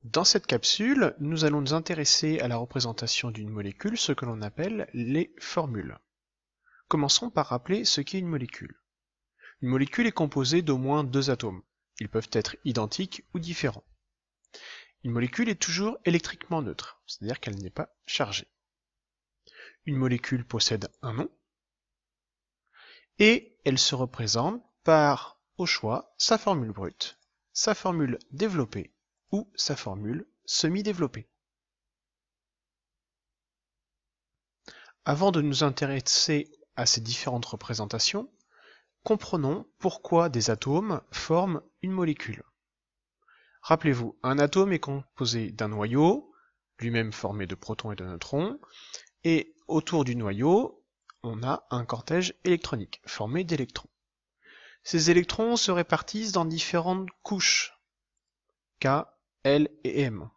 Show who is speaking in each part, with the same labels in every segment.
Speaker 1: Dans cette capsule, nous allons nous intéresser à la représentation d'une molécule, ce que l'on appelle les formules. Commençons par rappeler ce qu'est une molécule. Une molécule est composée d'au moins deux atomes. Ils peuvent être identiques ou différents. Une molécule est toujours électriquement neutre, c'est-à-dire qu'elle n'est pas chargée. Une molécule possède un nom et elle se représente par, au choix, sa formule brute, sa formule développée ou sa formule semi-développée. Avant de nous intéresser à ces différentes représentations, comprenons pourquoi des atomes forment une molécule. Rappelez-vous, un atome est composé d'un noyau, lui-même formé de protons et de neutrons, et autour du noyau, on a un cortège électronique, formé d'électrons. Ces électrons se répartissent dans différentes couches, K, L et M.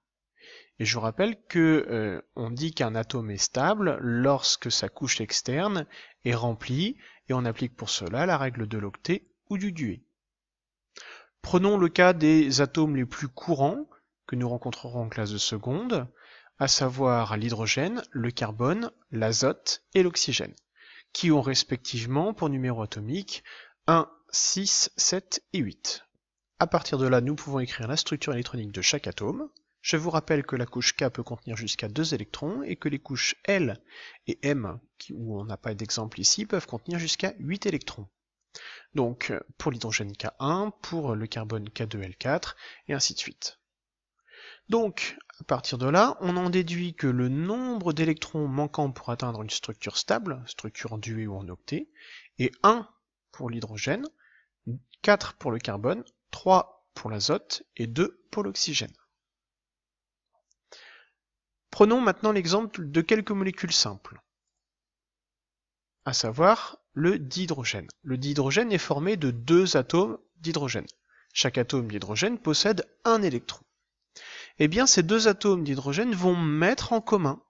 Speaker 1: Et je vous rappelle que on dit qu'un atome est stable lorsque sa couche externe est remplie, et on applique pour cela la règle de l'octet ou du duet. Prenons le cas des atomes les plus courants que nous rencontrerons en classe de seconde, à savoir l'hydrogène, le carbone, l'azote et l'oxygène, qui ont respectivement pour numéro atomique 1, 6, 7 et 8. À partir de là, nous pouvons écrire la structure électronique de chaque atome. Je vous rappelle que la couche K peut contenir jusqu'à 2 électrons et que les couches L et M, où on n'a pas d'exemple ici, peuvent contenir jusqu'à 8 électrons. Donc pour l'hydrogène K1, pour le carbone K2L4, et ainsi de suite. Donc à partir de là, on en déduit que le nombre d'électrons manquants pour atteindre une structure stable, structure en duet ou en octet, est 1 pour l'hydrogène, 4 pour le carbone, 3 pour l'azote et 2 pour l'oxygène. Prenons maintenant l'exemple de quelques molécules simples, à savoir le dihydrogène. Le dihydrogène est formé de deux atomes d'hydrogène. Chaque atome d'hydrogène possède un électron. Eh bien, ces deux atomes d'hydrogène vont mettre en commun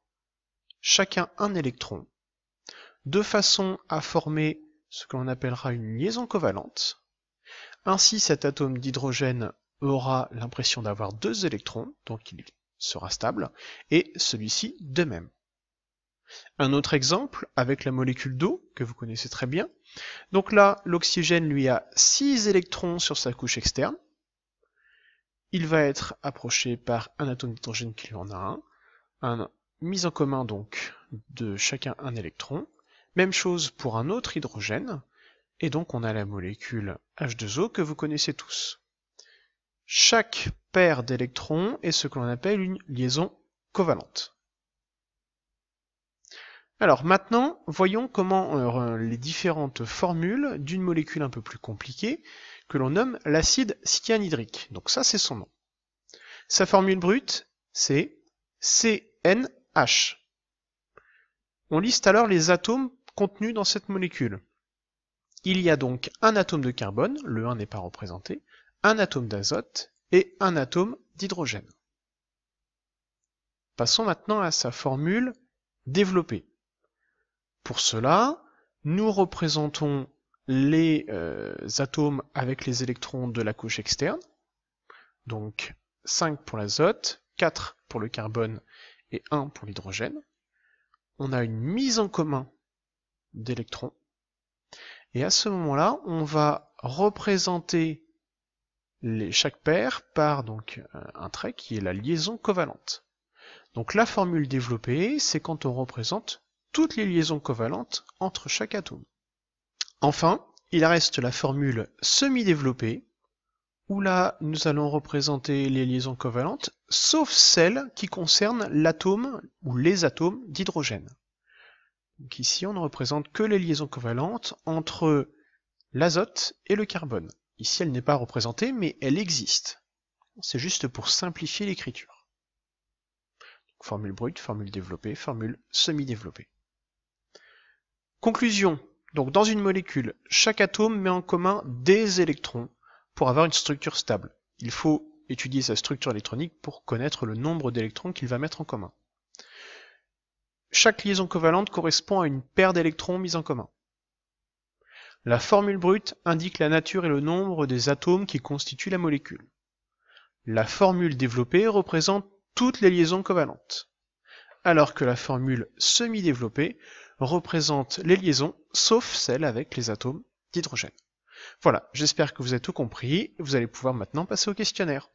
Speaker 1: chacun un électron, de façon à former ce que l'on appellera une liaison covalente. Ainsi, cet atome d'hydrogène aura l'impression d'avoir deux électrons, donc il sera stable, et celui-ci de même. Un autre exemple avec la molécule d'eau, que vous connaissez très bien. Donc là, l'oxygène lui a 6 électrons sur sa couche externe. Il va être approché par un atome d'hydrogène qui lui en a un mise en commun donc de chacun un électron. Même chose pour un autre hydrogène, et donc on a la molécule H2O que vous connaissez tous. Chaque paire d'électrons est ce que l'on appelle une liaison covalente. Alors maintenant, voyons comment les différentes formules d'une molécule un peu plus compliquée, que l'on nomme l'acide cyanhydrique. Donc ça, c'est son nom. Sa formule brute, c'est CNH. On liste alors les atomes contenus dans cette molécule. Il y a donc un atome de carbone, le 1 n'est pas représenté, un atome d'azote et un atome d'hydrogène. Passons maintenant à sa formule développée. Pour cela, nous représentons les atomes avec les électrons de la couche externe, donc 5 pour l'azote, 4 pour le carbone et 1 pour l'hydrogène. On a une mise en commun d'électrons, et à ce moment-là, on va représenter chaque paire par donc un trait qui est la liaison covalente. Donc la formule développée, c'est quand on représente toutes les liaisons covalentes entre chaque atome. Enfin, il reste la formule semi-développée, où là, nous allons représenter les liaisons covalentes, sauf celles qui concernent l'atome ou les atomes d'hydrogène. Donc ici, on ne représente que les liaisons covalentes entre l'azote et le carbone. Ici, elle n'est pas représentée, mais elle existe. C'est juste pour simplifier l'écriture. Formule brute, formule développée, formule semi-développée. Conclusion. Donc dans une molécule, chaque atome met en commun des électrons pour avoir une structure stable. Il faut étudier sa structure électronique pour connaître le nombre d'électrons qu'il va mettre en commun. Chaque liaison covalente correspond à une paire d'électrons mis en commun. La formule brute indique la nature et le nombre des atomes qui constituent la molécule. La formule développée représente toutes les liaisons covalentes, alors que la formule semi-développée représente les liaisons sauf celles avec les atomes d'hydrogène. Voilà, j'espère que vous avez tout compris, vous allez pouvoir maintenant passer au questionnaire.